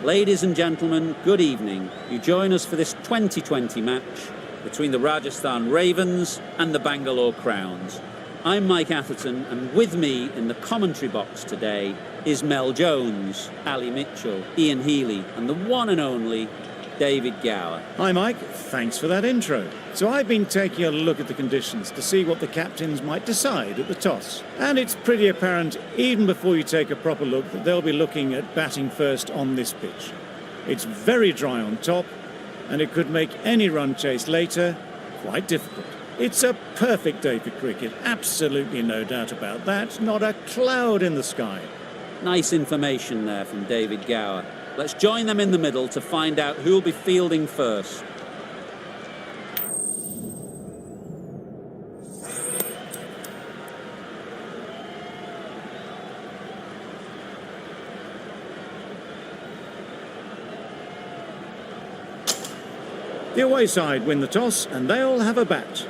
Ladies and gentlemen, good evening. You join us for this 2020 match between the Rajasthan Ravens and the Bangalore Crowns. I'm Mike Atherton, and with me in the commentary box today is Mel Jones, Ali Mitchell, Ian Healy, and the one and only David Gower. Hi Mike, thanks for that intro. So I've been taking a look at the conditions to see what the captains might decide at the toss. And it's pretty apparent, even before you take a proper look, that they'll be looking at batting first on this pitch. It's very dry on top, and it could make any run chase later quite difficult. It's a perfect day for cricket, absolutely no doubt about that, not a cloud in the sky. Nice information there from David Gower. Let's join them in the middle to find out who'll be fielding first. The away side win the toss, and they'll have a bat.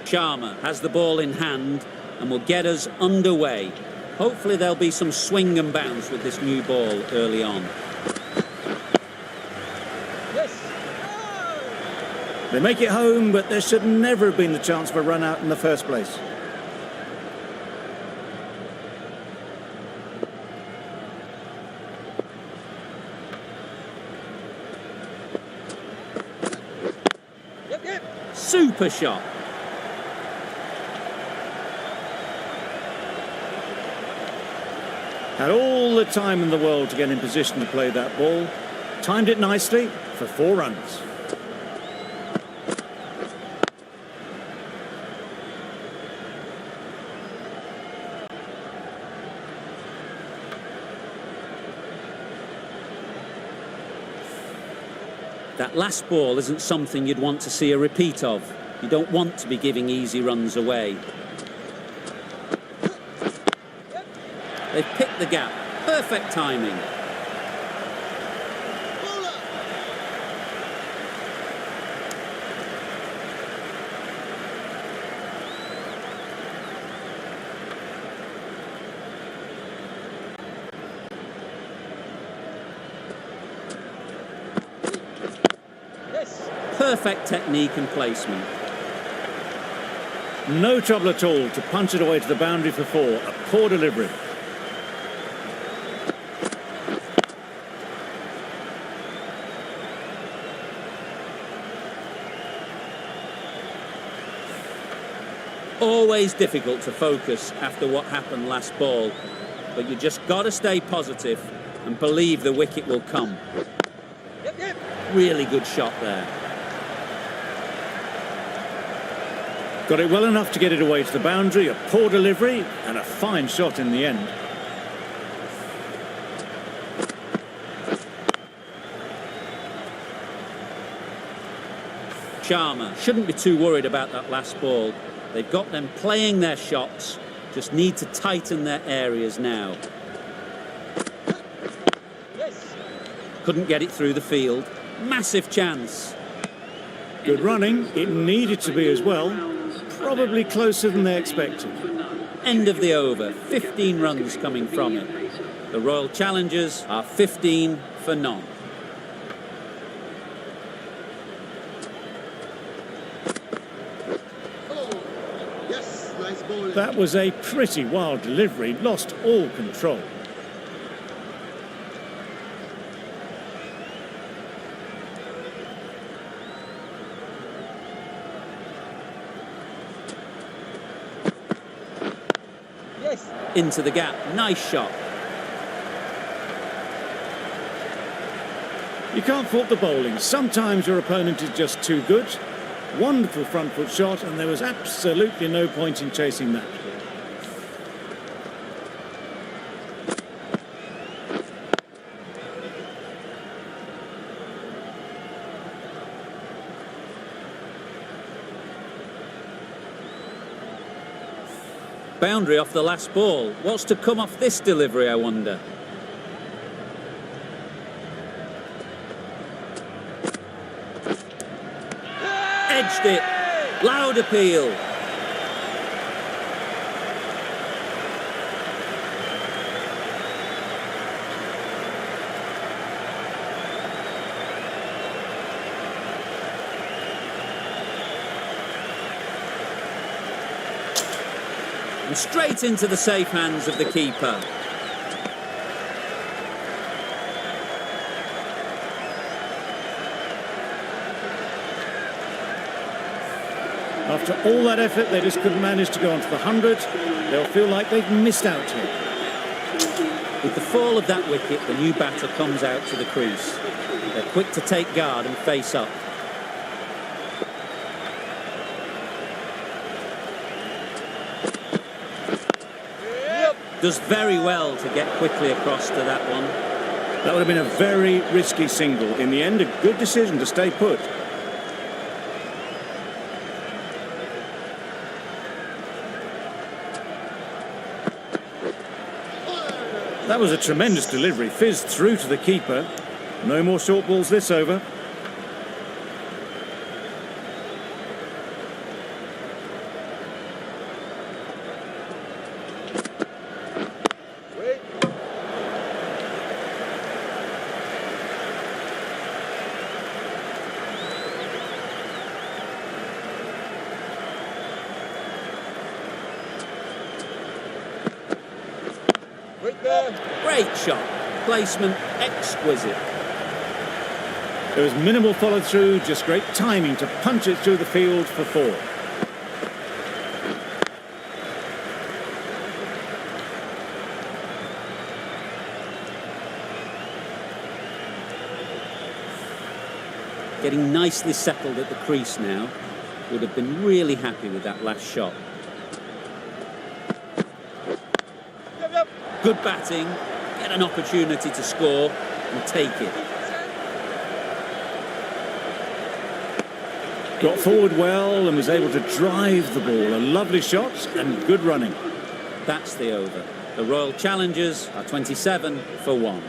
Sharma has the ball in hand and will get us underway. Hopefully there'll be some swing and bounce with this new ball early on. Yes. They make it home, but there should never have been the chance for a run out in the first place. Super shot. Had all the time in the world to get in position to play that ball. Timed it nicely for 4 runs. That last ball isn't something you'd want to see a repeat of. You don't want to be giving easy runs away. They've picked the gap. Perfect timing. Perfect technique and placement. No trouble at all to punch it away to the boundary for 4. A poor delivery. Always difficult to focus after what happened last ball, but you just got to stay positive and believe the wicket will come. Really good shot there. Got it well enough to get it away to the boundary, a poor delivery and a fine shot in the end. Sharma shouldn't be too worried about that last ball. They've got them playing their shots, just need to tighten their areas now. Couldn't get it through the field. Massive chance. Good running, it needed to be as well. Probably closer than they expected. End of the over, 15 runs coming from it. The Royal Challengers are 15 for none. That was a pretty wild delivery, lost all control. Into the gap, nice shot. You can't fault the bowling. Sometimes your opponent is just too good. Wonderful front foot shot, and there was absolutely no point in chasing that. Boundary off the last ball. What's to come off this delivery, I wonder? Edged it. Loud appeal. And straight into the safe hands of the keeper. After all that effort, they just couldn't manage to go onto the 100. They'll feel like they've missed out here. With the fall of that wicket, the new batter comes out to the crease. They're quick to take guard and face up. Does very well to get quickly across to that one. That would have been a very risky single. In the end, a good decision to stay put. That was a tremendous delivery. Fizzed through to the keeper. No more short balls this over. Great shot. Placement exquisite. There was minimal follow through, just great timing to punch it through the field for 4. Getting nicely settled at the crease now. Would have been really happy with that last shot. Good batting, get an opportunity to score and take it. Got forward well and was able to drive the ball. A lovely shot and good running. That's the over. The Royal Challengers are 27 for 1.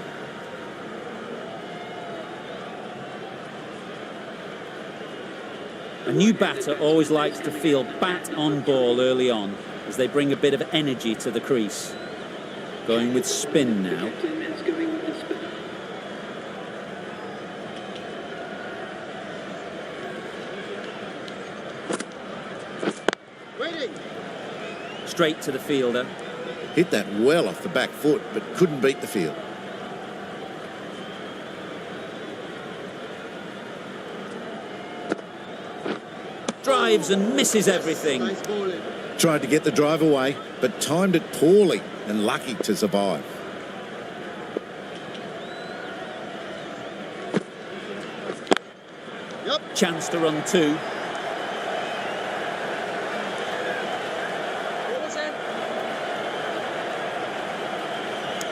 A new batter always likes to feel bat on ball early on as they bring a bit of energy to the crease. Going with spin now. Straight to the fielder. Hit that well off the back foot, but couldn't beat the field. Drives and misses everything. Tried to get the drive away, but timed it poorly and lucky to survive. Chance to run 2.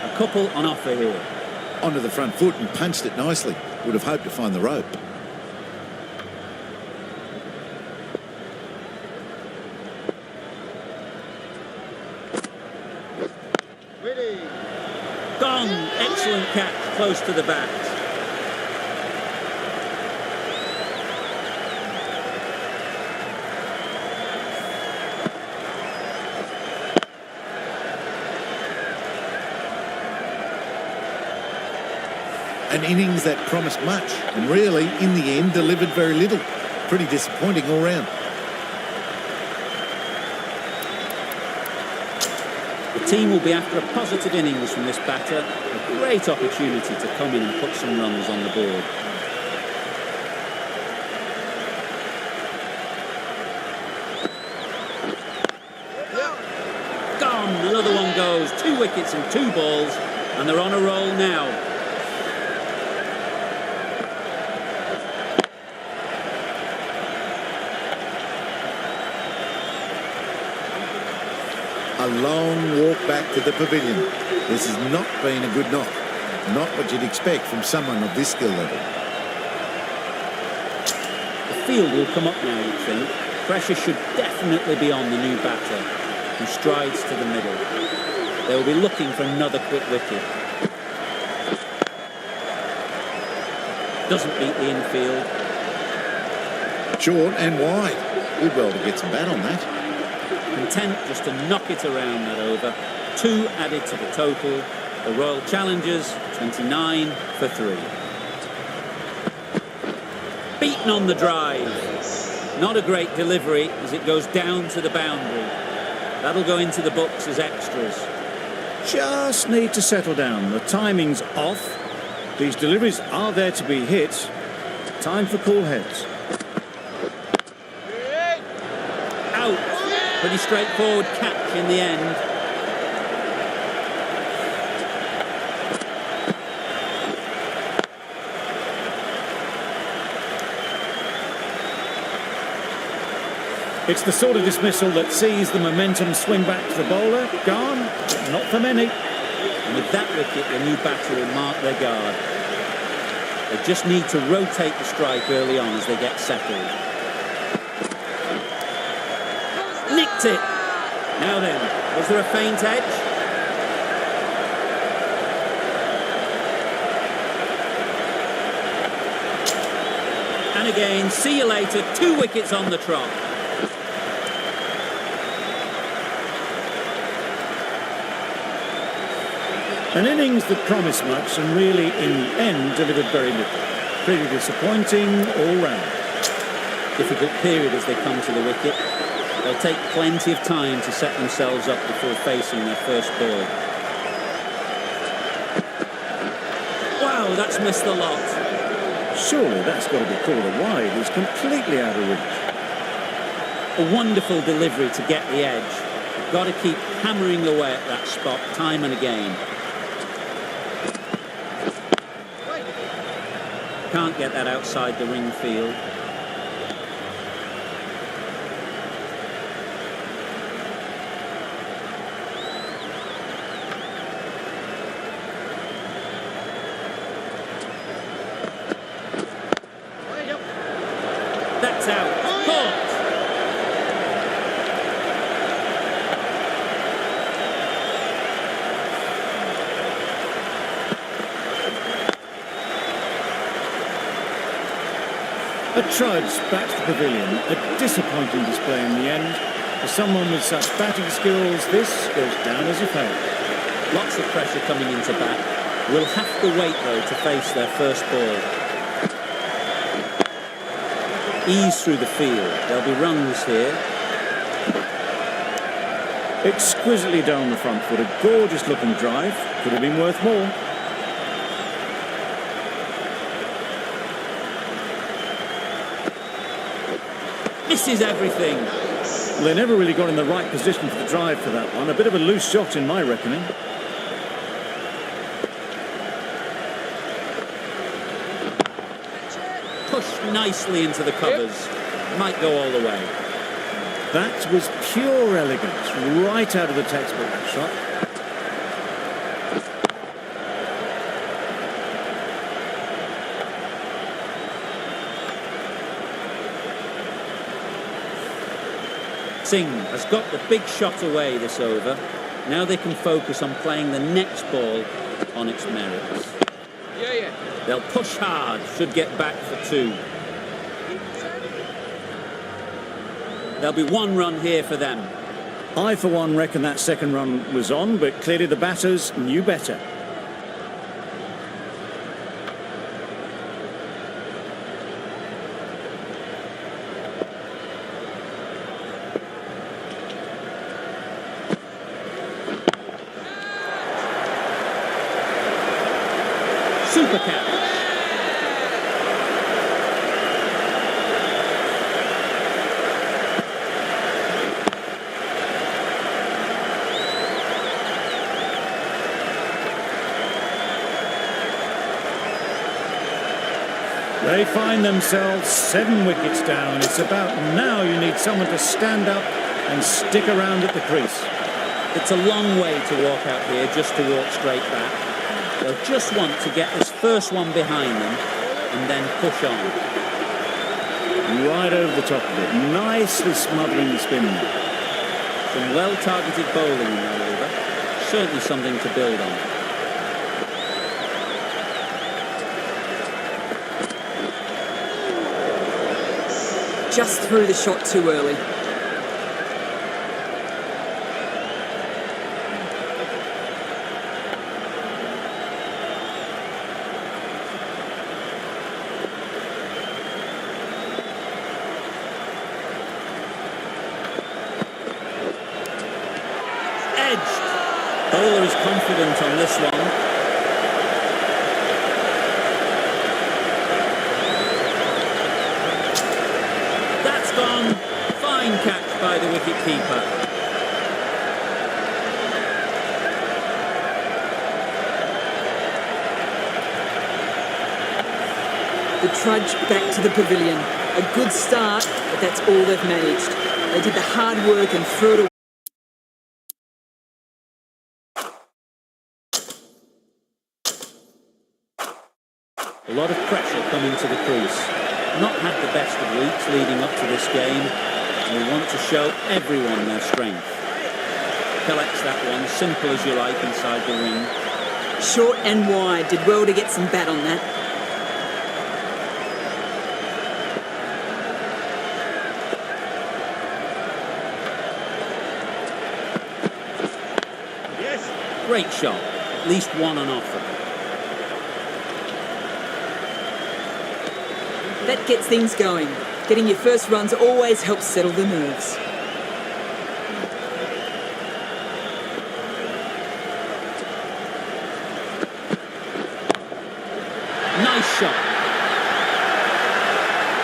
A couple on offer here. Onto the front foot and punched it nicely. Would have hoped to find the rope. Gone. Excellent catch close to the bat. An innings that promised much and really, in the end, delivered very little. Pretty disappointing all round. The team will be after a positive innings from this batter. A great opportunity to come in and put some runs on the board. Gone. Another one goes. 2 wickets and 2 balls. And they're on a roll now. A long walk back to the pavilion. This has not been a good knock. Not what you'd expect from someone of this skill level. The field will come up now, you'd think. Pressure should definitely be on the new batter. who strides to the middle. They'll be looking for another quick wicket. Doesn't beat the infield. Short and wide. Did well to get some bat on that. Content just to knock it around that over. 2 added to the total. The Royal Challengers, 29 for 3. Beaten on the drive. Not a great delivery as it goes down to the boundary. That'll go into the books as extras. Just need to settle down. The timing's off. These deliveries are there to be hit. Time for cool heads. Out. Pretty straightforward catch in the end. It's the sort of dismissal that sees the momentum swing back to the bowler. Gone, but not for many. And with that wicket, the new batter will mark their guard. They just need to rotate the strike early on as they get settled. Nicked it. Now then, was there a faint edge? And again, see you later. 2 wickets on the trot. An innings that promised much and really, in the end, delivered very little. Pretty disappointing all round. Difficult period as they come to the wicket. They'll take plenty of time to set themselves up before facing their first ball. Wow, that's missed a lot. Surely that's got to be called a wide. It's completely out of reach. A wonderful delivery to get the edge. You've got to keep hammering away at that spot time and again. Can't get that outside the ring field. That's out. Caught. A trudge back to the pavilion. A disappointing display in the end. For someone with such batting skills, this goes down as a failure. Lots of pressure coming into bat. Will have to wait, though, to face their first ball. Ease through the field. There'll be runs here. Exquisitely down the front foot. A gorgeous looking drive. Could have been worth more. Misses everything. Well, they never really got in the right position for the drive for that one. A bit of a loose shot in my reckoning. Pushed nicely into the covers. Might go all the way. That was pure elegance, right out of the textbook shot. Singh has got the big shot away this over. Now they can focus on playing the next ball on its merits. They'll push hard, should get back for 2. There'll be 1 run here for them. I, for one, reckon that second run was on, but clearly the batters knew better. Super catch. They find themselves 7 wickets down. It's about now you need someone to stand up and stick around at the crease. It's a long way to walk out here just to walk straight back. They'll just want to get this first one behind them and then push on. Right over the top of it, nicely smothering the spin. Some well-targeted bowling in that over. Certainly something to build on. Just threw the shot too early. Edged. Bowler is confident on this one. Gone. Fine catch by the wicket-keeper. The trudge back to the pavilion. A good start, but that's all they've managed. They did the hard work and threw it away. A lot of pressure coming to the crease. Not had the best of weeks leading up to this game, and we want to show everyone their strength. Collects that one, simple as you like, inside the ring. Short and wide, did well to get some bat on that. Yes. Great shot, at least one on offer. That gets things going. Getting your first runs always helps settle the nerves. Nice shot.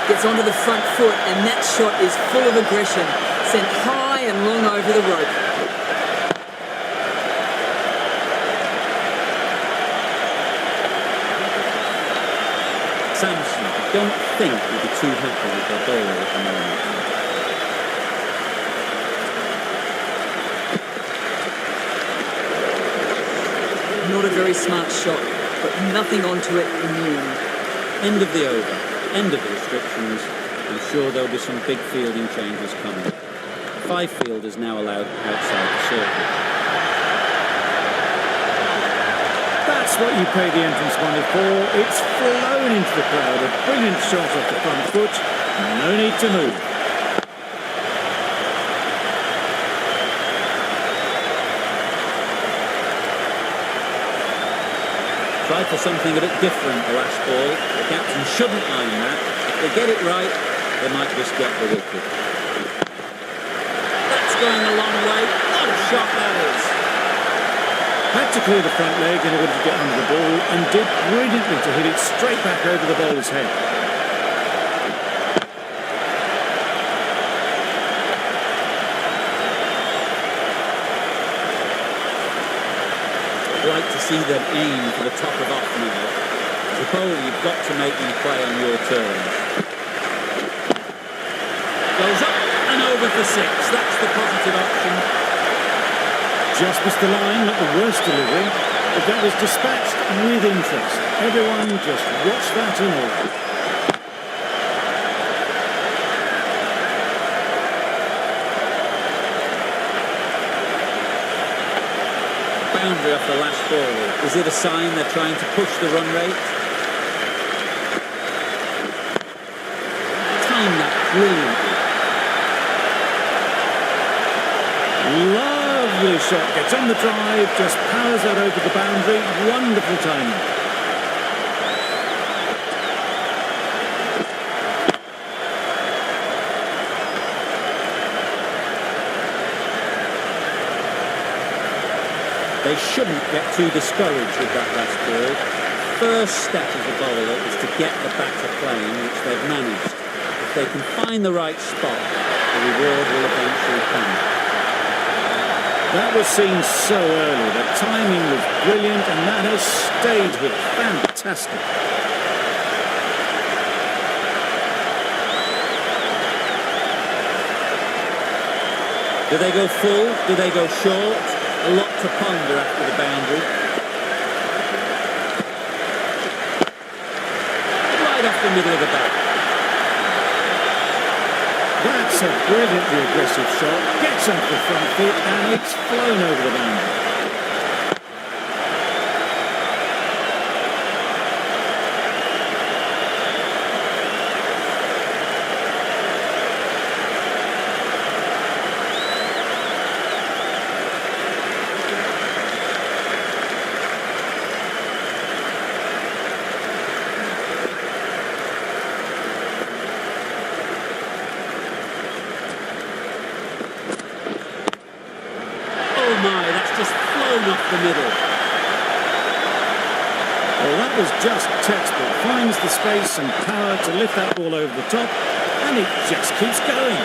Gets onto the front foot, and that shot is full of aggression. Sent high and long over the rope. Samson, I don't think we'll be too happy with their bowler at the moment. Not a very smart shot, but nothing onto it in the end. End of the over, end of the restrictions. I'm sure there'll be some big fielding changes coming. 5 fielders now allowed outside the circle. That's what you pay the entrance money for. It's flown into the crowd. A brilliant shot off the front foot. No need to move. Tried for something a bit different the last ball. The captain shouldn't mind that. If they get it right, they might just get the wicket. That's going a long way. What a shot that is. Had to clear the front leg in order to get under the ball, and did brilliantly to hit it straight back over the bowler's head. I'd like to see them aim for the top of off now. As a bowler, you've got to make them play on your terms. Goes up and over for 6. That's the positive option. Just missed the line, not the worst delivery, but that was dispatched with interest. Everyone just watch that in awe. Boundary off the last ball. Is it a sign they're trying to push the run rate? Time that brilliantly. Lovely shot, gets on the drive, just powers that over the boundary. Wonderful timing. They shouldn't get too discouraged with that last ball. First step of the bowler is to get the batter playing, which they've managed. If they can find the right spot, the reward will eventually come. That was seen so early. The timing was brilliant, and that has stayed here. Fantastic. Do they go full? Do they go short? A lot to ponder after the boundary. Right off the middle of the bat. That's a brilliantly aggressive shot. Gets off the front foot and it's flown over the boundary. Off the middle. Well, that was just textbook. Finds the space and power to lift that ball over the top, and it just keeps going.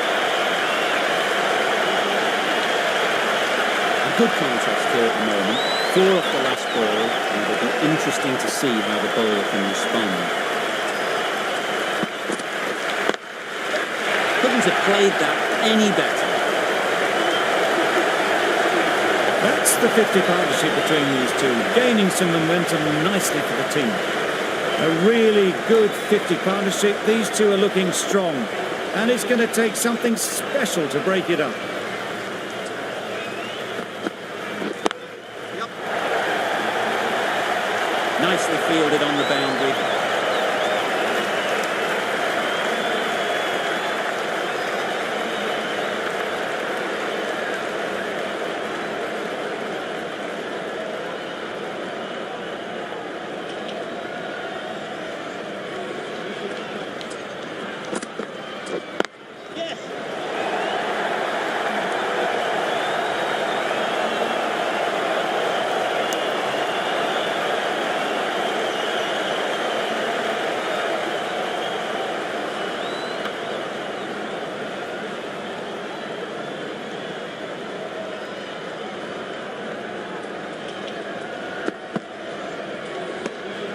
A good contest here at the moment. 4 off the last ball, and it'll be interesting to see how the bowler can respond. Couldn't have played that any better. That's the 50 partnership between these two, gaining some momentum nicely for the team. A really good 50 partnership. These two are looking strong, and it's going to take something special to break it up. Nicely fielded on the boundary.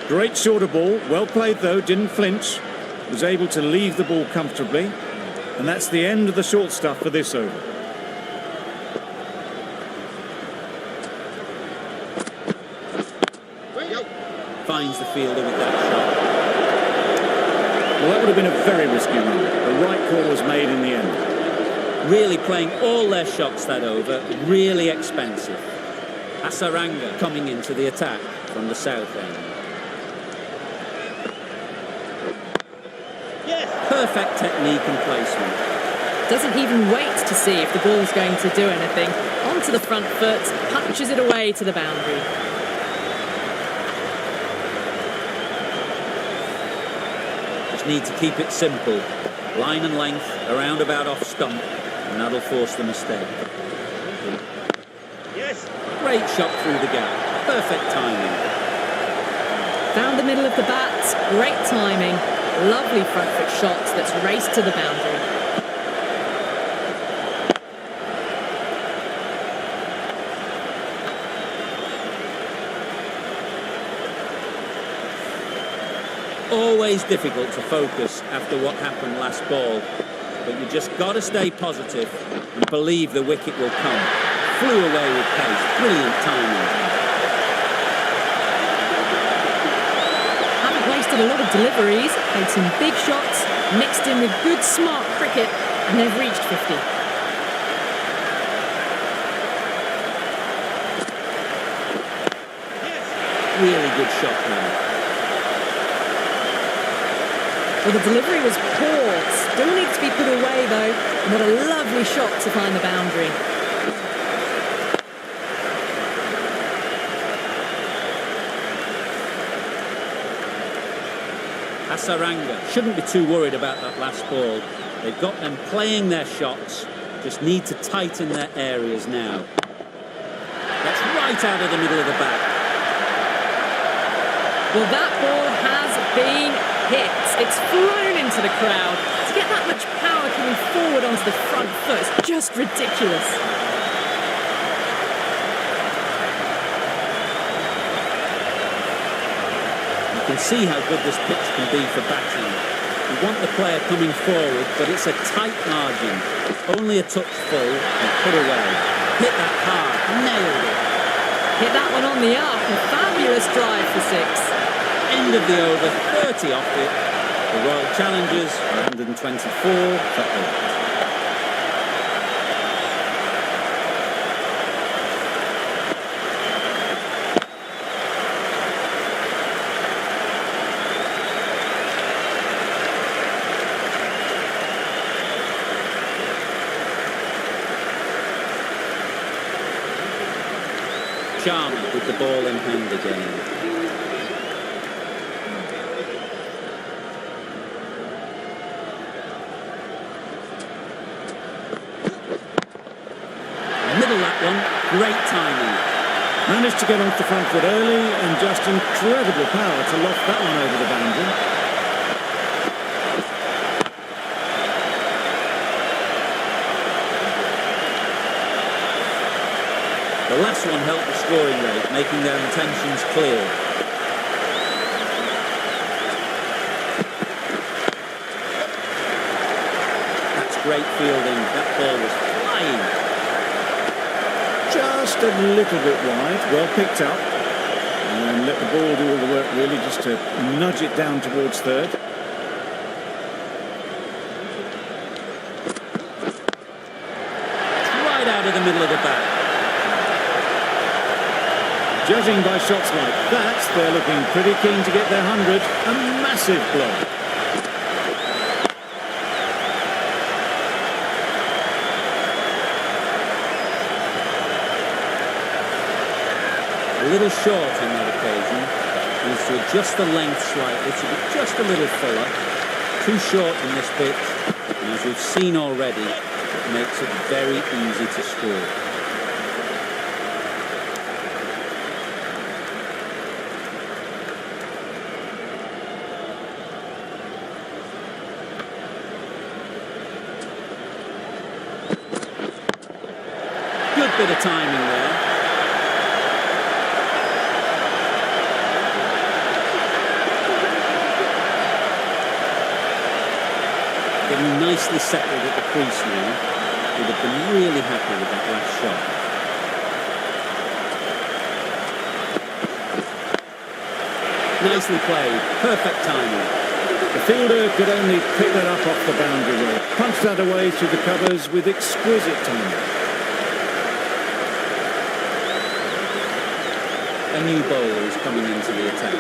Great shorter ball, well played though, didn't flinch, was able to leave the ball comfortably, and that's the end of the short stuff for this over. Finds the fielder with that shot. Well, that would have been a very risky run. The right call was made in the end. Really playing all their shots that over, really expensive. Hasaranga coming into the attack from the south end. Perfect technique and placement. Doesn't even wait to see if the ball's going to do anything. Onto the front foot, punches it away to the boundary. Just need to keep it simple. Line and length, around about off stump, and that'll force the mistake. Yes. Great shot through the gap. Perfect timing. Found the middle of the bat. Great timing. Lovely front foot shot that's raced to the boundary. Always difficult to focus after what happened last ball, but you just got to stay positive and believe the wicket will come. Flew away with pace. Brilliant timing. A lot of deliveries, played some big shots, mixed in with good smart cricket, and they've reached 50. Really good shot now. Well, the delivery was poor, still needs to be put away though, and what a lovely shot to find the boundary. Hasaranga shouldn't be too worried about that last ball. They've got them playing their shots, just need to tighten their areas now. That's right out of the middle of the bat. Well, that ball has been hit. It's flown into the crowd. To get that much power coming forward onto the front foot is just ridiculous. You can see how good this pitch can be for batting. You want the player coming forward, but it's a tight margin. Only a touch full and put away. Hit that hard, nailed it. Hit that one on the arc, a fabulous drive for 6. End of the over, 30 off it. The Royal Challengers, 124 for 8. Sharma with the ball in hand again. Middle that one, great timing. Managed to get off the front foot early and just incredible power to loft that one over the boundary. The last one helped the scoring rate, making their intentions clear. That's great fielding. That ball was flying. Just a little bit wide, well picked up. And let the ball do all the work really, just to nudge it down towards third. Right out of the middle of the bat. Judging by shots like that, they're looking pretty keen to get their 100. A massive blow. A little short on that occasion. Needs to adjust the length slightly to be just a little fuller. Too short in this pitch, and as we've seen already, it makes it very easy to score. Good bit of timing there. Getting nicely settled at the crease now. Would have been really happy with that last shot. Nicely played. Perfect timing. The fielder could only pick that up off the boundary road. Punched that away through the covers with exquisite timing. A new bowler is coming into the attack.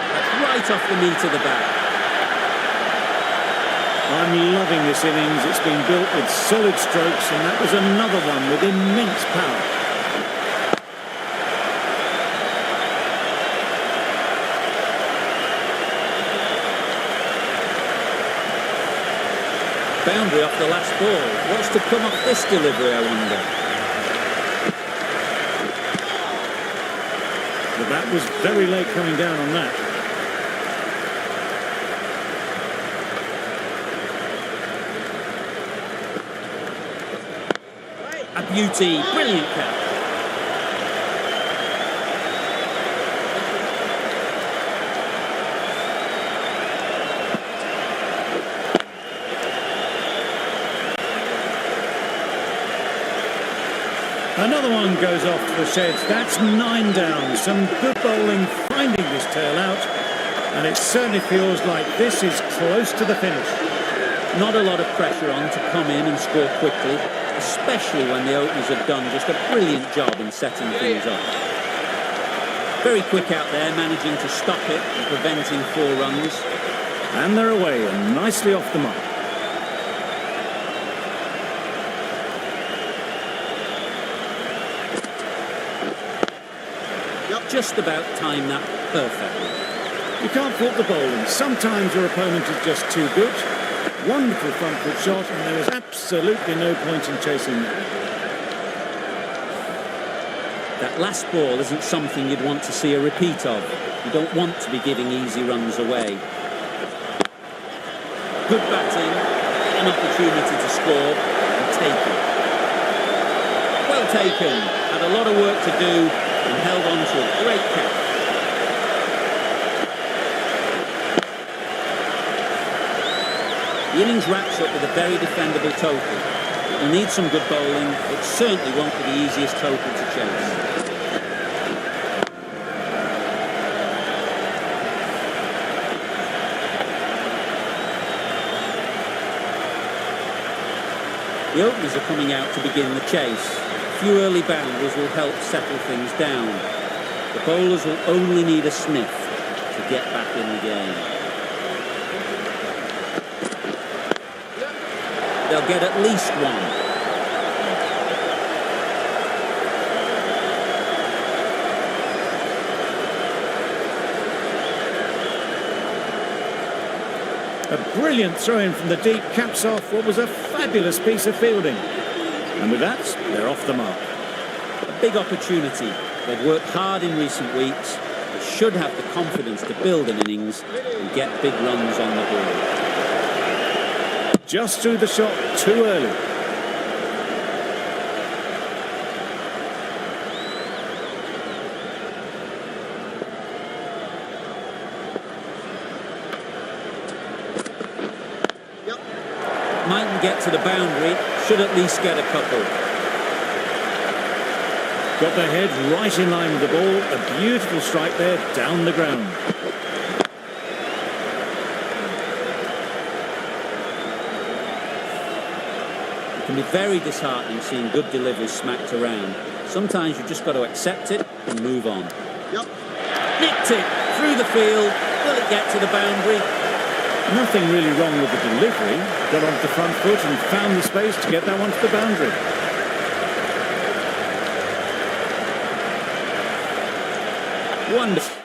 That's right off the meat of the bat. I'm loving this innings. It's been built with solid strokes, and that was another one with immense power. Boundary off the last ball. What's to come off this delivery, I wonder? The bat was very late coming down on that. A beauty. Brilliant catch. Another one goes off to the sheds. That's 9 down. Some good bowling finding this tail out. And it certainly feels like this is close to the finish. Not a lot of pressure on to come in and score quickly, especially when the openers have done just a brilliant job in setting things up. Very quick out there, managing to stop it and preventing 4 runs. And they're away and nicely off the mark. Just about timed that perfectly. You can't fault the bowling. Sometimes your opponent is just too good. Wonderful front foot shot, and there was absolutely no point in chasing that. That last ball isn't something you'd want to see a repeat of. You don't want to be giving easy runs away. Good batting, an opportunity to score and take it. Well taken, had a lot of work to do and held on to a great catch. The innings wraps up with a very defendable total. It will need some good bowling. It certainly won't be the easiest total to chase. The openers are coming out to begin the chase. A few early boundaries will help settle things down. The bowlers will only need a sniff to get back in the game. they'll get at least one. A brilliant throw-in from the deep caps off what was a fabulous piece of fielding. And with that, they're off the mark. A big opportunity. They've worked hard in recent weeks. They should have the confidence to build an innings and get big runs on the ball. Just threw the shot too early. Mightn't get to the boundary, should at least get a couple. Got their head right in line with the ball. A beautiful strike there, down the ground. It can be very disheartening seeing good deliveries smacked around. Sometimes you've just got to accept it and move on. Nicked it through the field. Will it get to the boundary? Nothing really wrong with the delivery. Got onto the front foot and found the space to get that one to the boundary. Wonderful.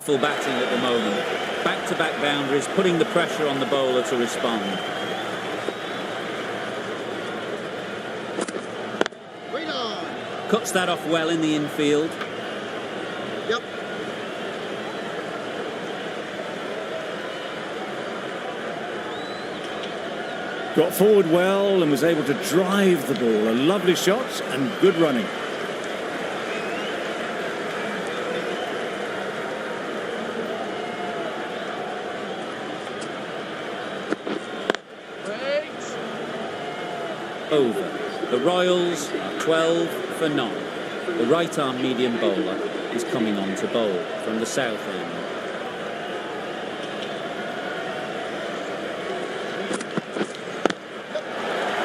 Full batting at the moment. Back-to-back boundaries, putting the pressure on the bowler to respond. Cuts that off well in the infield. Got forward well and was able to drive the ball. A lovely shot and good running. Over. The Royals are 12 for 9. The right-arm medium bowler is coming on to bowl from the south end.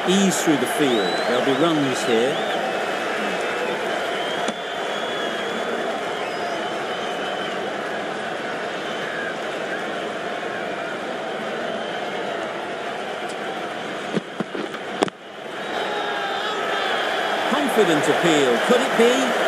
Ease through the field. There'll be runs here. Confident appeal. Could it be?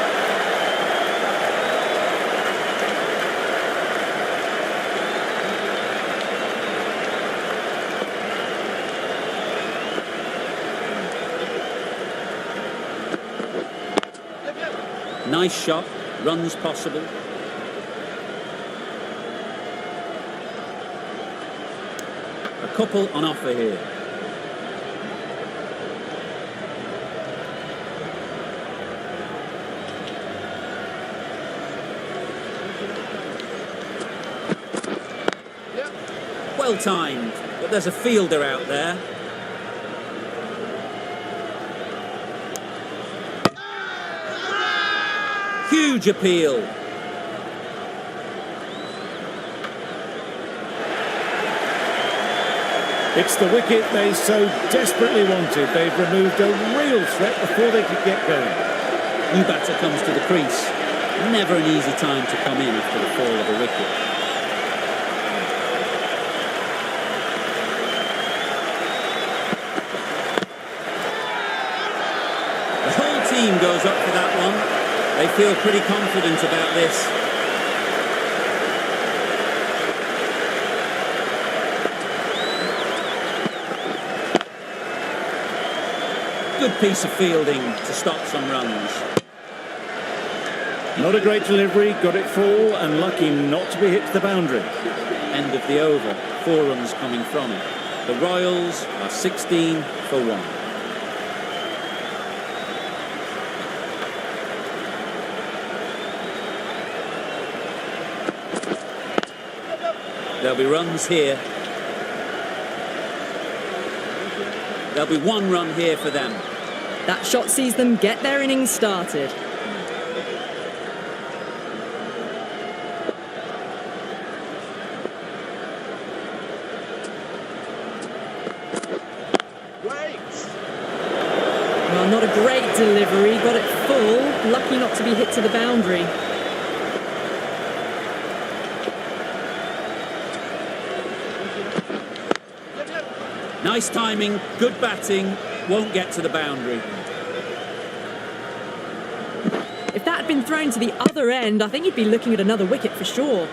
Nice shot. Runs possible. A couple on offer here. Well timed, but there's a fielder out there. Huge appeal. It's the wicket they so desperately wanted. They've removed a real threat before they could get going. New batter comes to the crease. Never an easy time to come in after the fall of a wicket. The whole team goes up for that one. They feel pretty confident about this. Good piece of fielding to stop some runs. Not a great delivery, got it full and lucky not to be hit to the boundary. End of the over, 4 runs coming from it. The Royals are 16 for 1. There'll be runs here. There'll be 1 run here for them. That shot sees them get their innings started. Not a great delivery, got it full, lucky not to be hit to the boundary. Nice timing, good batting, won't get to the boundary. If that had been thrown to the other end, I think you'd be looking at another wicket for sure.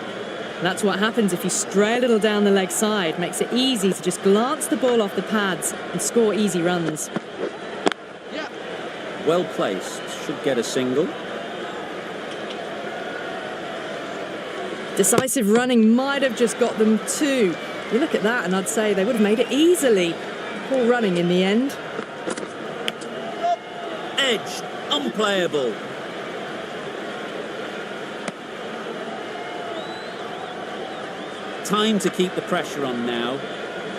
That's what happens if you stray a little down the leg side. Makes it easy to just glance the ball off the pads and score easy runs. Well placed, should get a single. Decisive running might have just got them two. You look at that and I'd say they would have made it easily. Poor running in the end. Edged, unplayable. Time to keep the pressure on now.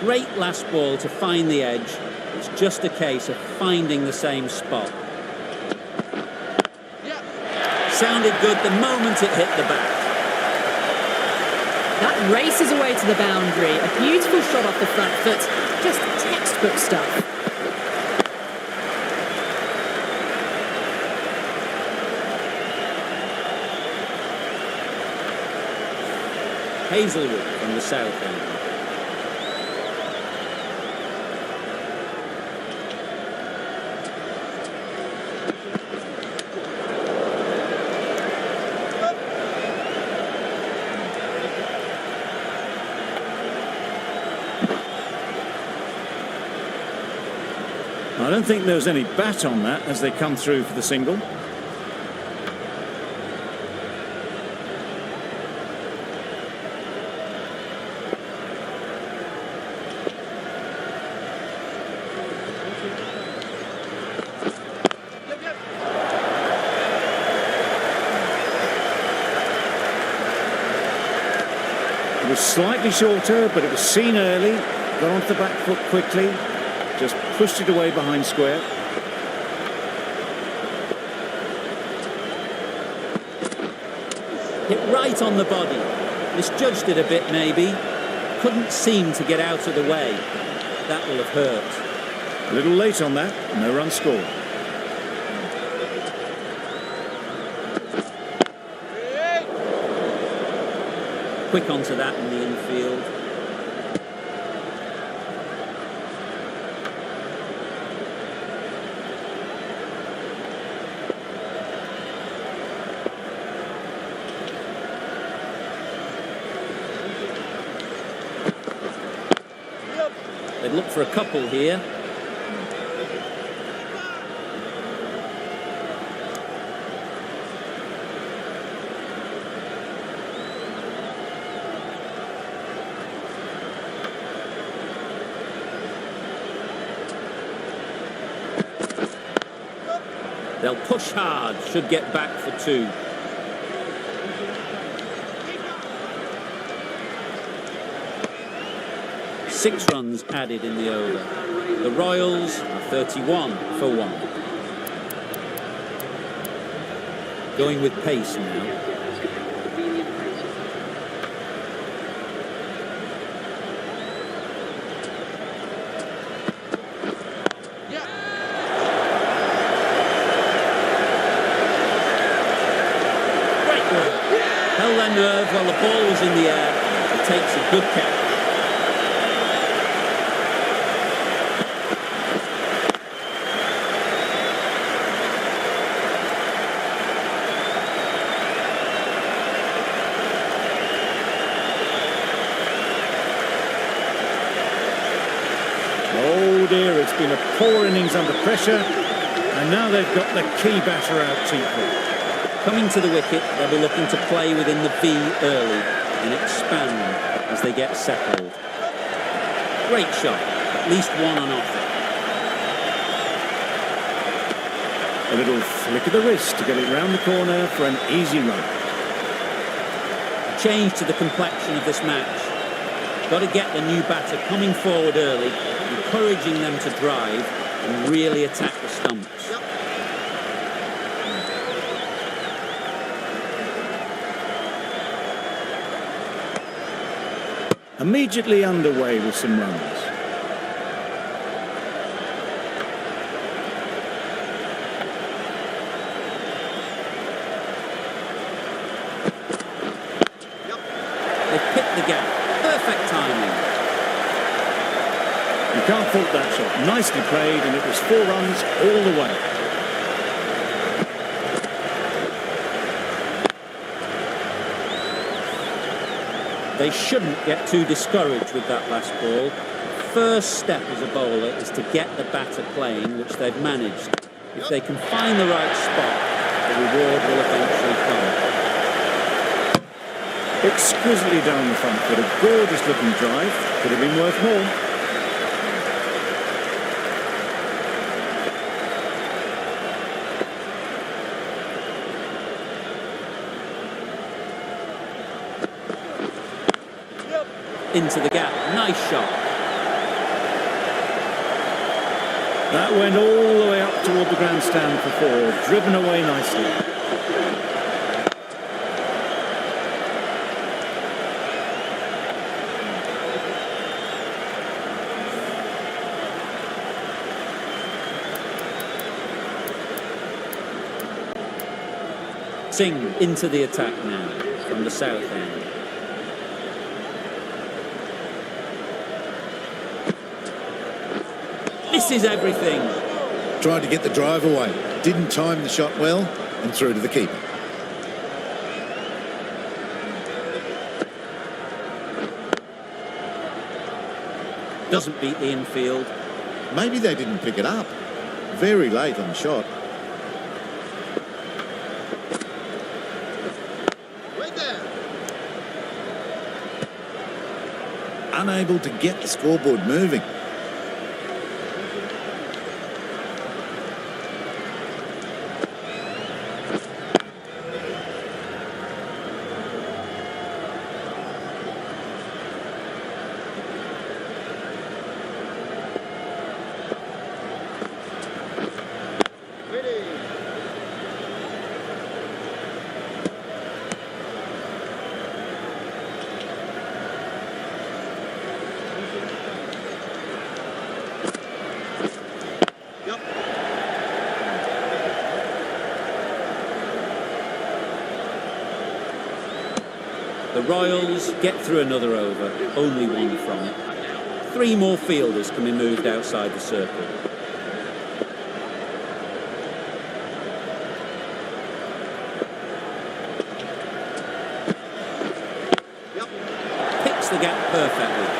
Great last ball to find the edge. It's just a case of finding the same spot. Sounded good the moment it hit the bat. That races away to the boundary. A beautiful shot off the front foot. Just textbook stuff. Hazlewood from the south end. I don't think there was any bat on that as they come through for the single. It was slightly shorter, but it was seen early, got onto the back foot quickly, just pushed it away behind square. Hit right on the body. Misjudged it a bit maybe. Couldn't seem to get out of the way. That will have hurt. A little late on that, no run scored. Quick onto that in the infield. They'd look for a couple here. They'll push hard, should get back for two. Six runs added in the over. The Royals are 31 for 1. Going with pace now. Held their nerve while the ball was in the air. It takes a good catch. Oh dear, it's been a poor innings under pressure, and now they've got the key batter out cheaply. Coming to the wicket, they'll be looking to play within the V early and expand as they get settled. Great shot, at least one on offer. A little flick of the wrist to get it round the corner for an easy run. A change to the complexion of this match. Got to get the new batter coming forward early, encouraging them to drive and really attack the stumps. Immediately underway with some runs. You can't fault that shot. Nicely played, and it was 4 runs all the way. They shouldn't get too discouraged with that last ball. First step as a bowler is to get the batter playing, which they've managed. If they can find the right spot, the reward will eventually come. Exquisitely down the front foot, a gorgeous looking drive. Could have been worth more. Into the gap, nice shot. That went all the way up toward the grandstand for 4, driven away nicely. Singh into the attack now from the south end. This is everything. Tried to get the drive away. Didn't time the shot well and through to the keeper. Doesn't beat the infield. Maybe they didn't pick it up. Very late on the shot. Unable to get the scoreboard moving. The Royals get through another over, only 1 from it. 3 more fielders can be moved outside the circle. Picks the gap perfectly.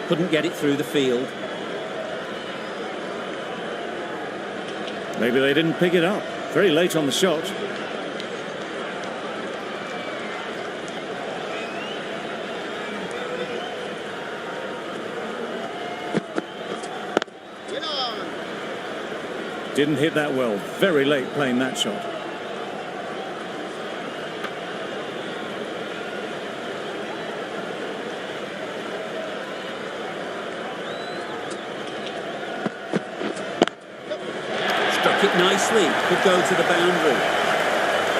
Couldn't get it through the field. Maybe they didn't pick it up. Very late on the shot. Didn't hit that well. Very late playing that shot. Struck it nicely. Could go to the boundary.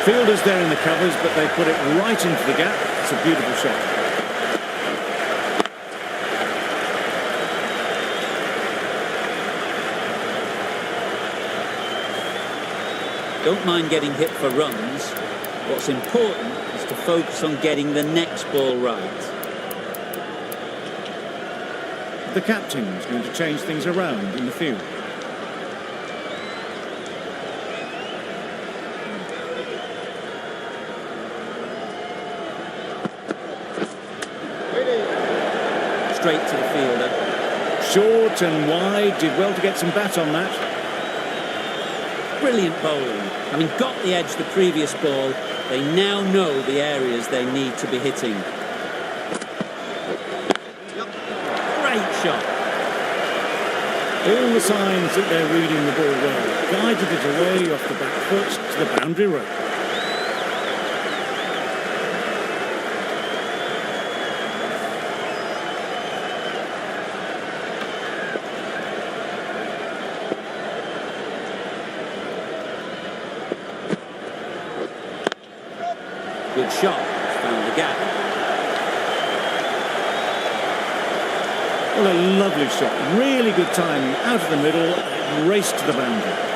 Fielders there in the covers, but they put it right into the gap. It's a beautiful shot. Don't mind getting hit for runs. What's important is to focus on getting the next ball right. The captain's going to change things around in the field. Straight to the fielder. Short and wide. Did well to get some bat on that. Brilliant bowling. Having got the edge the previous ball, they now know the areas they need to be hitting. Great shot. All the signs that they're reading the ball well. Guided it away off the back foot to the boundary rope. Good shot, found the gap. Well, a lovely shot. Really good timing. Out of the middle, race to the boundary.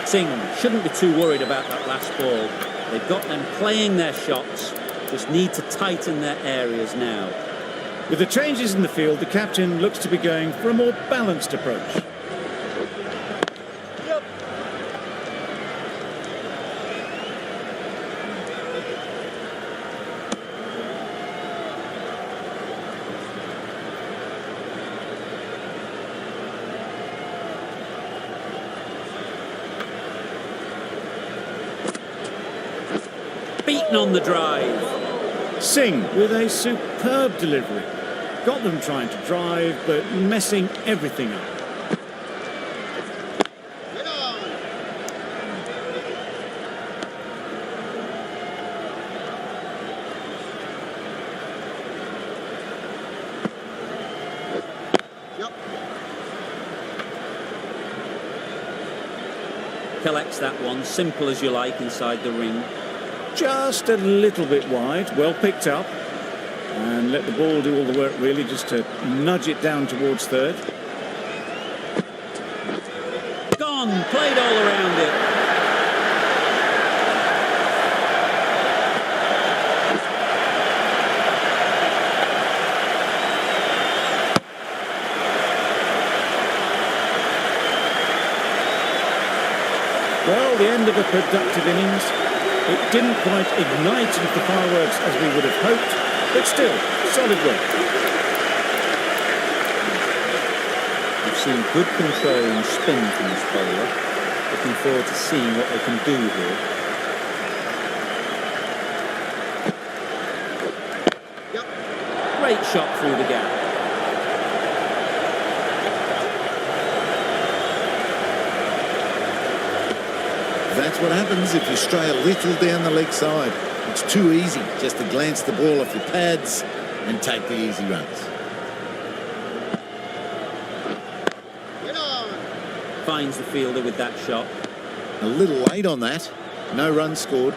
Singh shouldn't be too worried about that last ball. They've got them playing their shots, just need to tighten their areas now. With the changes in the field, the captain looks to be going for a more balanced approach. Beaten on the drive. Singh with a superb delivery. Got them trying to drive, but messing everything up. Collects that one, simple as you like, inside the ring. Just a little bit wide, well picked up. And let the ball do all the work, really, just to nudge it down towards third. Gone, played all around it. Well, the end of a productive innings. It didn't quite ignite into the fireworks as we would have hoped, but still, solid work. We've seen good control and spin from this bowler. Looking forward to seeing what they can do here. Great shot through the gap. That's what happens if you stray a little down the leg side. It's too easy just to glance the ball off your pads and take the easy runs. Finds the fielder with that shot. A little late on that. No runs scored.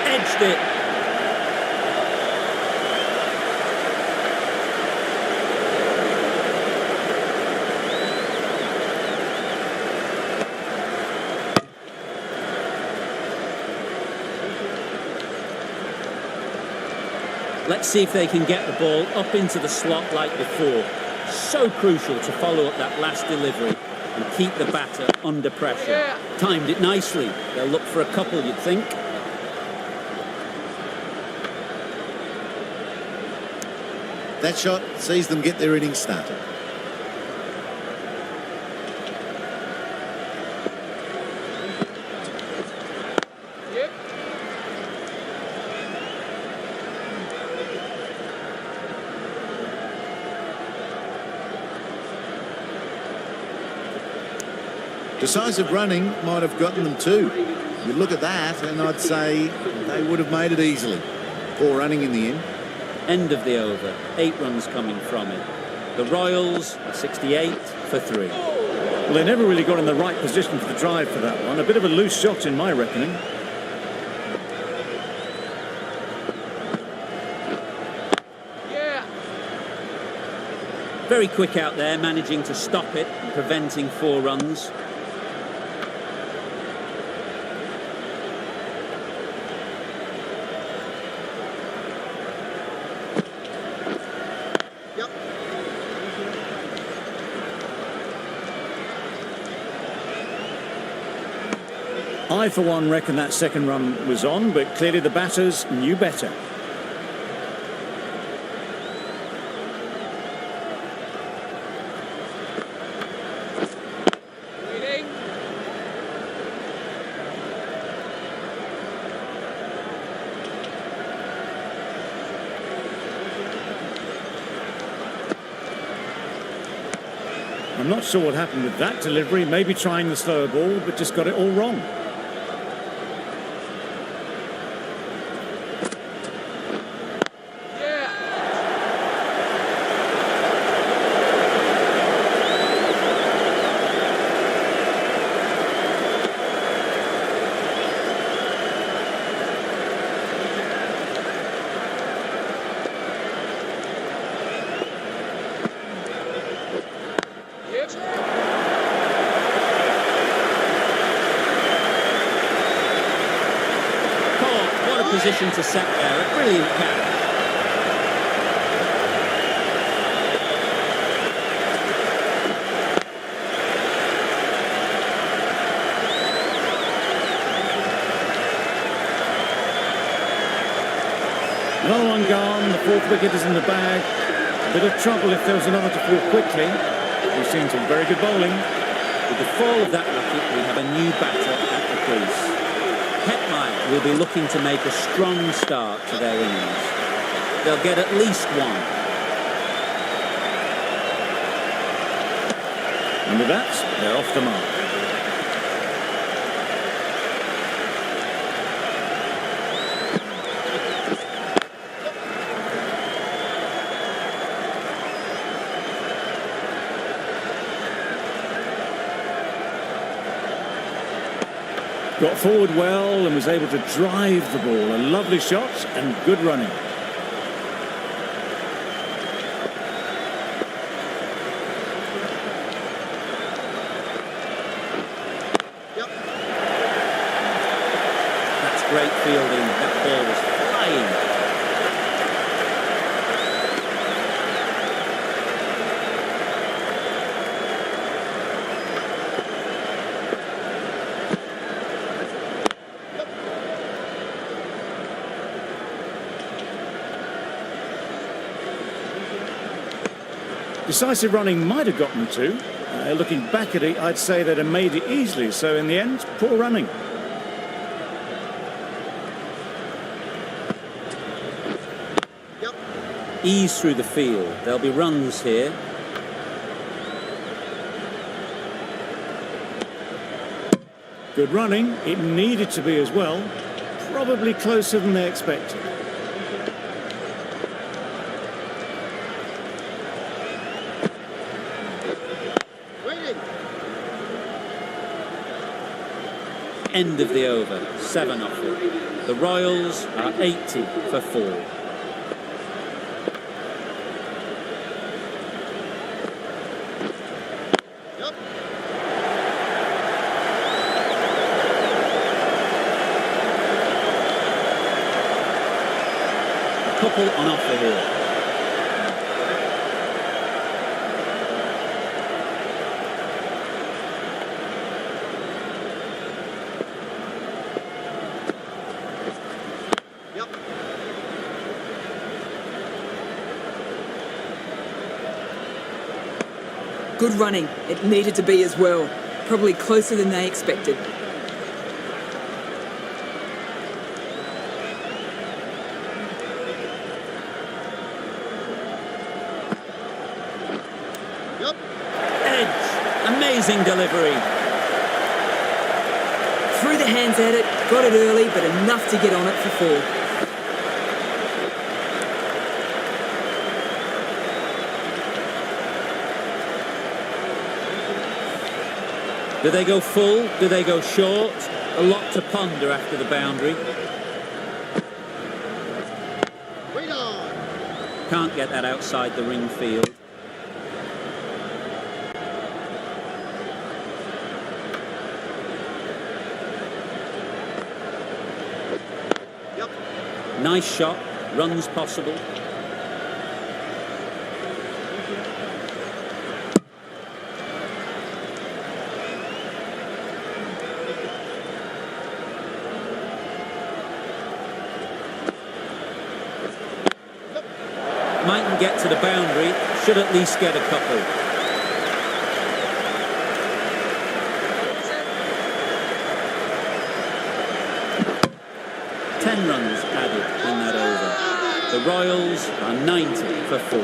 Edged it. Let's see if they can get the ball up into the slot like before. So crucial to follow up that last delivery and keep the batter under pressure. Timed it nicely. They'll look for a couple, you'd think. That shot sees them get their innings started. Decisive running might have gotten them too. You look at that and I'd say they would have made it easily. Poor running in the end. End of the over. 8 runs coming from it. The Royals are 68 for 3. Well, they never really got in the right position for the drive for that one. A bit of a loose shot in my reckoning. Very quick out there, managing to stop it and preventing 4 runs. I, for one, reckon that second run was on, but clearly the batters knew better. I'm not sure what happened with that delivery. Maybe trying the slower ball, but just got it all wrong. Position to set there, a brilliant catch. Another one gone, the fourth wicket is in the bag. A bit of trouble if there was another to fall quickly. We've seen some very good bowling. With the fall of that wicket, we have a new batter at the crease. Hetmeyer will be looking to make a strong start to their innings. They'll get at least one. And with that, they're off the mark. Got forward well and was able to drive the ball. A lovely shot and good running. That's great fielding. That ball was flying. Decisive running might have gotten two. Looking back at it, I'd say they'd have made it easily. So in the end, poor running. Ease through the field. There'll be runs here. Good running. It needed to be as well. Probably closer than they expected. End of the over, 7 off it. The Royals are 80 for 4. A couple on offer here. Good running. It needed to be as well. Probably closer than they expected. Edge. Amazing delivery. Threw the hands at it, got it early, but enough to get on it for 4. Do they go full? Do they go short? A lot to ponder after the boundary. Can't get that outside the ring field. Nice shot. Runs possible. Mightn't get to the boundary, should at least get a couple. Ten runs added in that over. The Royals are 90 for 4.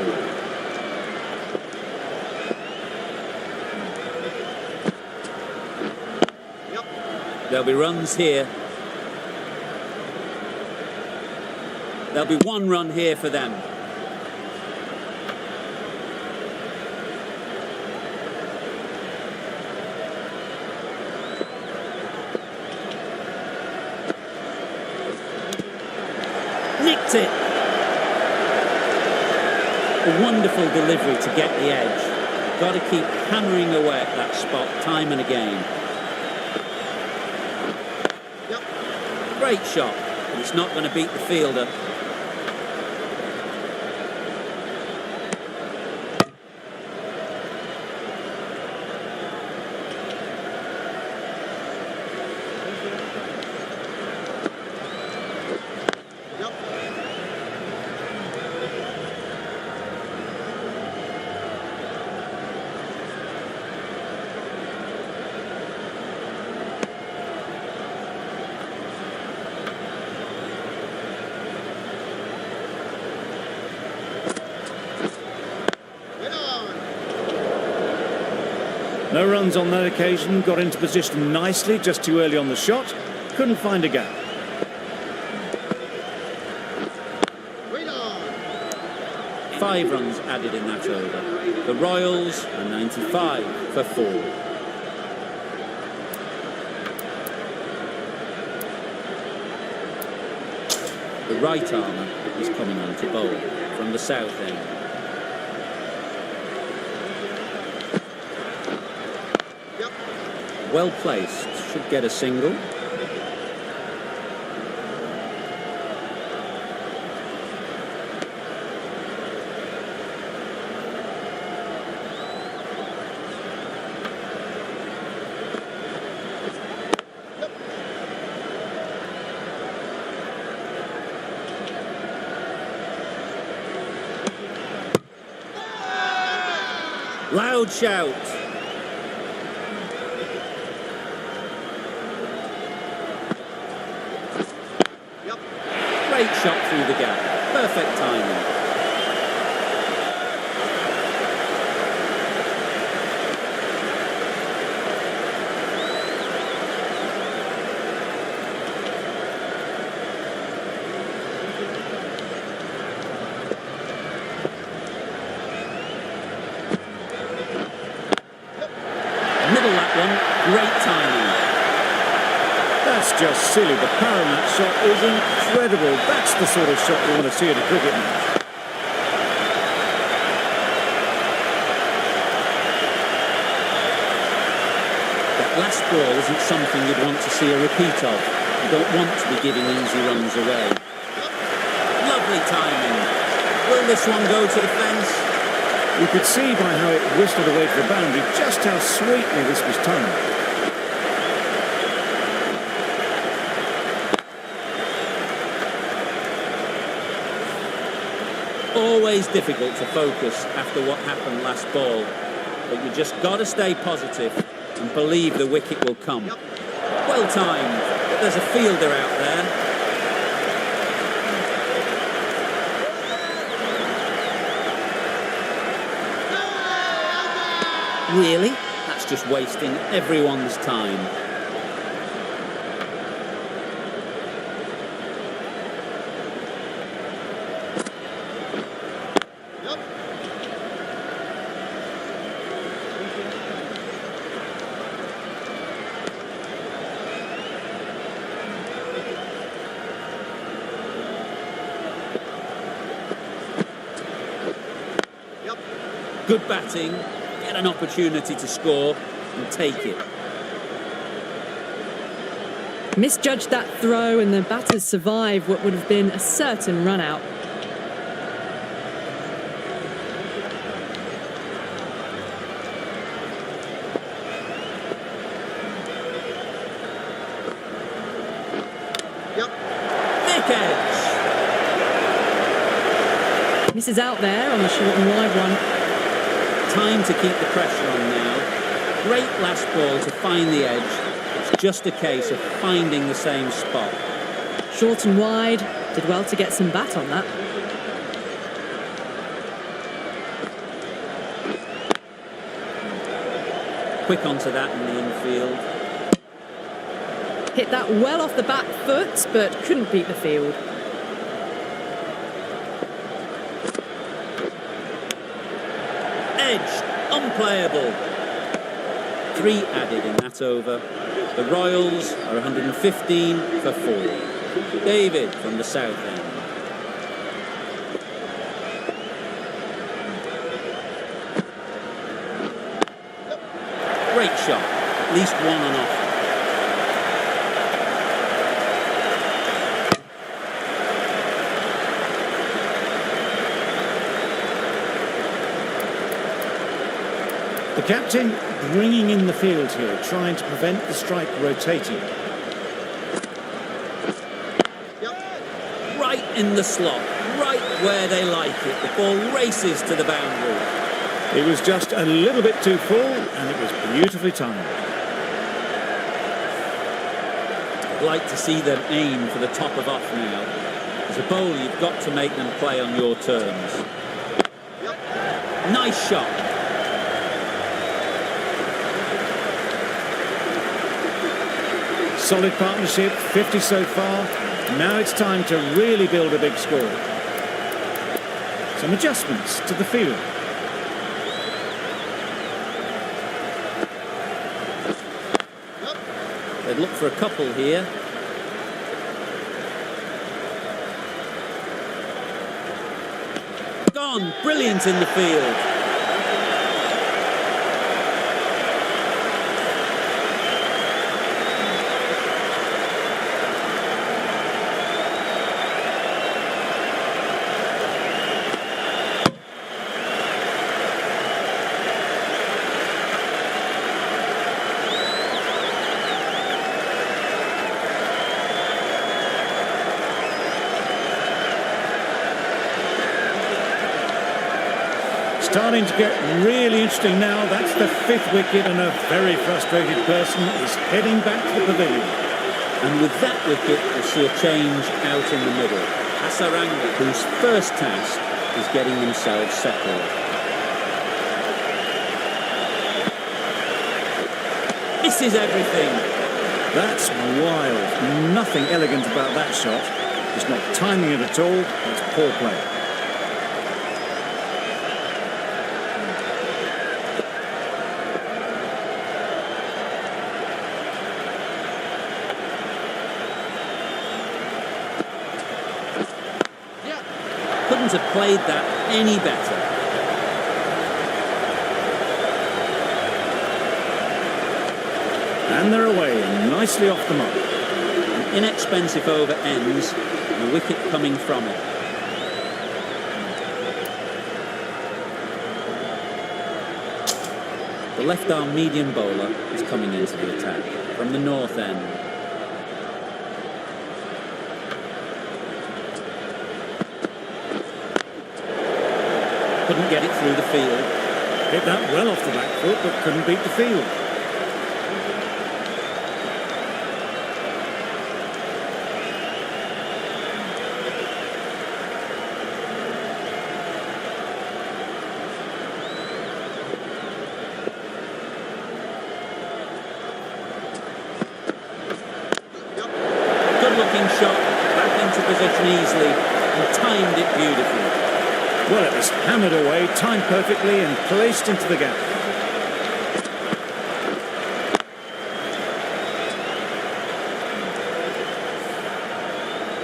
There'll be runs here. There'll be one run here for them. Nicked it. A wonderful delivery to get the edge. Got to keep hammering away at that spot time and again. Great shot, but it's not going to beat the fielder. No runs on that occasion, got into position nicely, just too early on the shot, couldn't find a gap. Five runs added in that over. The Royals are 95 for 4. The right armour is coming on to bowl from the south end. Well placed, should get a single. Loud shout. Great shot through the gap. Perfect timing. Middle that one. Great timing. That's just silly. The power in that shot is incredible. That's the sort of shot we want to see at a cricket match. That last ball isn't something you'd want to see a repeat of. You don't want to be giving easy runs away. Lovely timing. Will this one go to the fence? You could see by how it whistled away to the boundary just how sweetly this was timed. Always difficult to focus after what happened last ball, but you just got to stay positive and believe the wicket will come. Well timed, but there's a fielder out there. Really? That's just wasting everyone's time. Good batting, get an opportunity to score and take it. Misjudged that throw and the batters survived what would have been a certain run out. Thick edge. Misses out there on the short and wide one. Time to keep the pressure on now. Great last ball to find the edge. It's just a case of finding the same spot. Short and wide. Did well to get some bat on that. Quick onto that in the infield. Hit that well off the back foot, but couldn't beat the field. Edged, unplayable. 3 added in that over. The Royals are 115 for 4. David from the south end. Great shot, at least one on offer. The captain bringing in the field here, trying to prevent the strike rotating. Right in the slot, right where they like it. The ball races to the boundary. It was just a little bit too full, and it was beautifully timed. I'd like to see them aim for the top of off now. As a bowler, you've got to make them play on your terms. Nice shot. Solid partnership, 50 so far. Now it's time to really build a big score. Some adjustments to the field. They'd look for a couple here. Gone, brilliant in the field. Starting to get really interesting now. That's the 5th wicket, and a very frustrated person is heading back to the pavilion. And with that wicket, we'll see a change out in the middle. Hasaranga, whose first task is getting themselves settled. This is everything. That's wild. Nothing elegant about that shot. It's not timing it at all. It's poor play. Couldn't have played that any better. And they're away, nicely off the mark. An inexpensive over ends, and a wicket coming from it. The left-arm medium bowler is coming into the attack from the north end. Couldn't get it through the field. Hit that well off the back foot, but couldn't beat the field. Good-looking shot, back into position easily, and timed it beautifully. Well, it was hammered away, timed perfectly, and placed into the gap.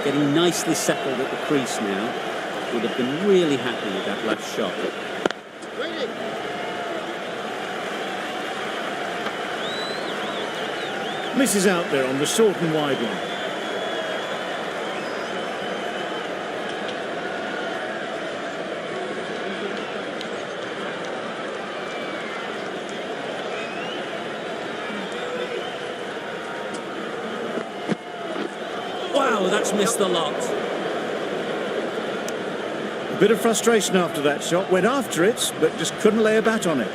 Getting nicely settled at the crease now. Would have been really happy with that last shot. Misses out there on the short and wide one. Wow, that's missed the lot. A bit of frustration after that shot. Went after it, but just couldn't lay a bat on it.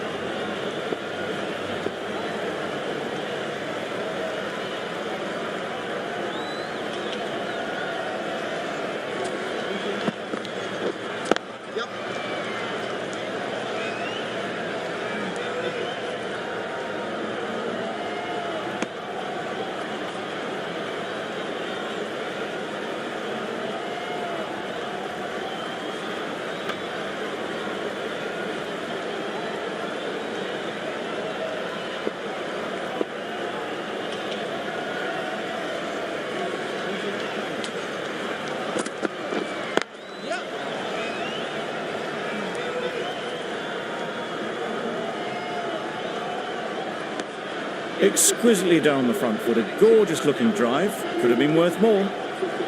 Exquisitely done on the front foot. A gorgeous looking drive. Could have been worth more.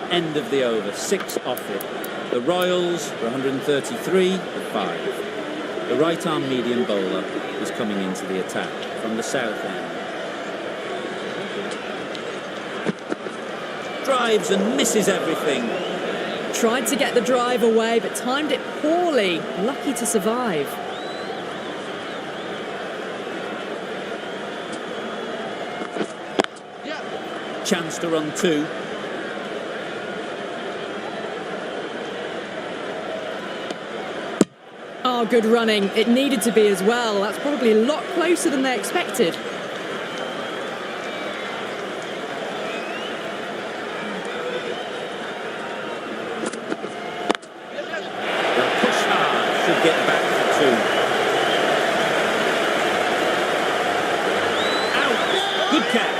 End of the over, 6 off it. The Royals for 133 for 5. The right-arm medium bowler is coming into the attack from the south end. Drives and misses everything. Tried to get the drive away, but timed it poorly. Lucky to survive. Chance to run 2. Oh, good running. It needed to be as well. That's probably a lot closer than they expected. They'll push hard, should get back for 2. Out! Good catch.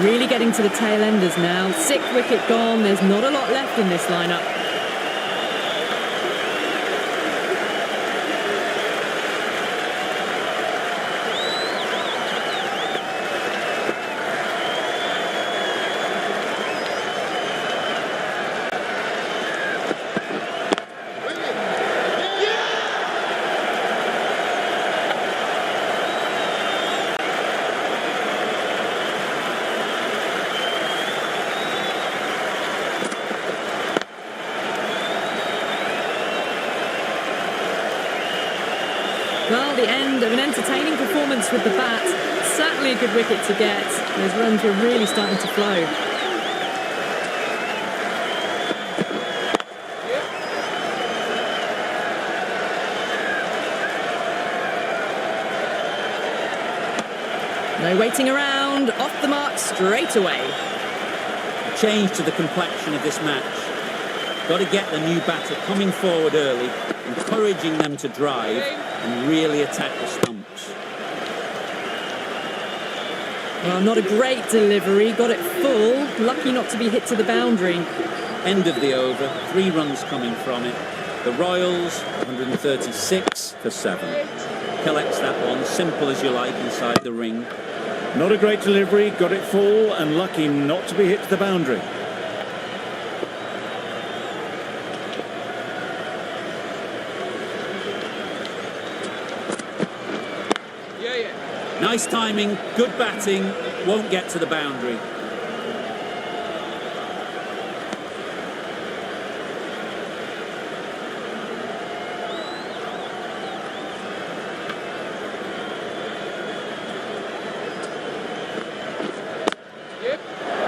Really getting to the tail enders now. 6th wicket gone. There's not a lot left in this lineup. Well, the end of an entertaining performance with the bat. Certainly a good wicket to get. Those runs were really starting to flow. No waiting around. Off the mark straight away. Change to the complexion of this match. Got to get the new batter coming forward early, encouraging them to drive and really attack the stumps. Well, not a great delivery. Got it full. Lucky not to be hit to the boundary. End of the over, 3 runs coming from it. The Royals, 136 for 7. Collects that one, simple as you like, inside the ring. Not a great delivery, got it full and lucky not to be hit to the boundary. Nice timing, good batting, won't get to the boundary.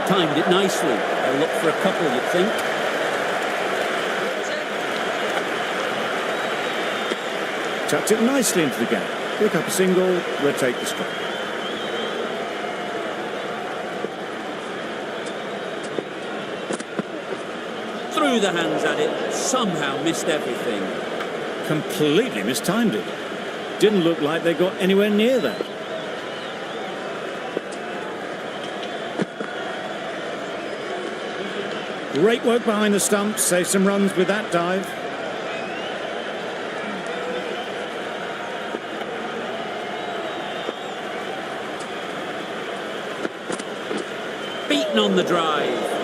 Timed it nicely. They'll look for a couple, you'd think. Tucked it nicely into the gap. Pick up a single, rotate the strike. Threw the hands at it, somehow missed everything. Completely mistimed it. Didn't look like they got anywhere near that. Great work behind the stumps, save some runs with that dive. Beaten on the drive.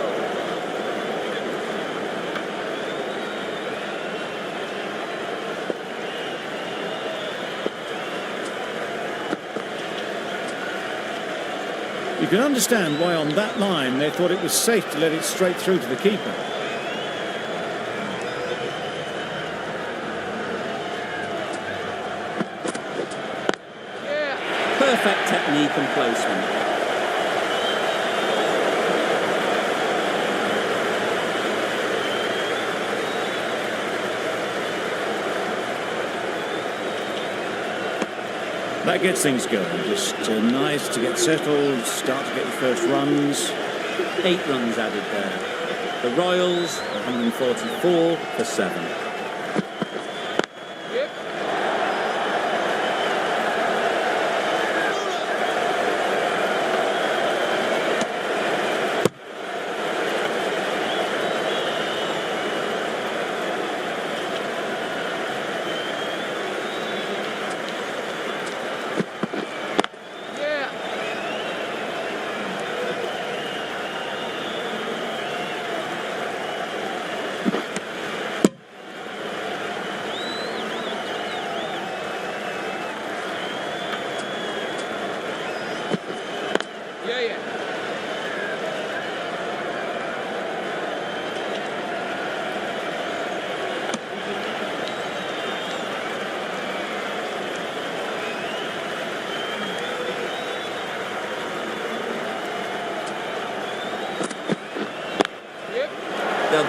You can understand why on that line they thought it was safe to let it straight through to the keeper. Perfect technique and placement. That gets things going. Just nice to get settled, start to get your first runs. 8 runs added there. The Royals, 144 for 7.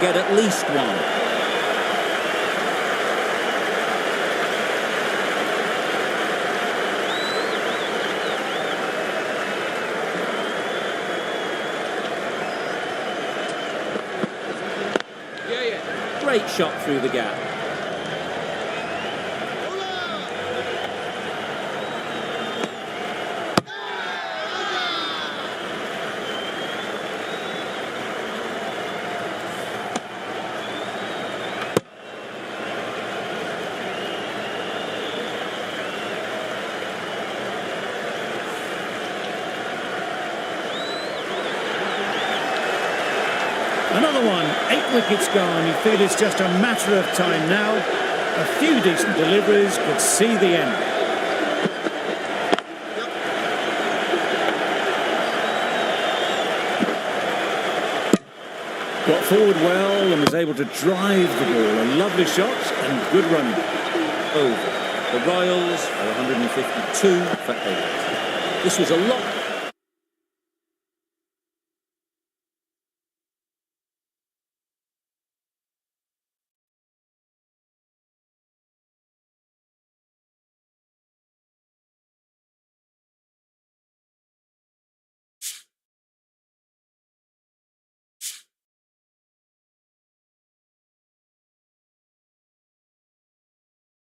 they'll get at least one. Great shot through the gap. Another one, 8 wickets gone. You feel it's just a matter of time now. A few decent deliveries could see the end. Got forward well and was able to drive the ball. A lovely shot and good running. Over. The Royals are 152 for 8. This was a lot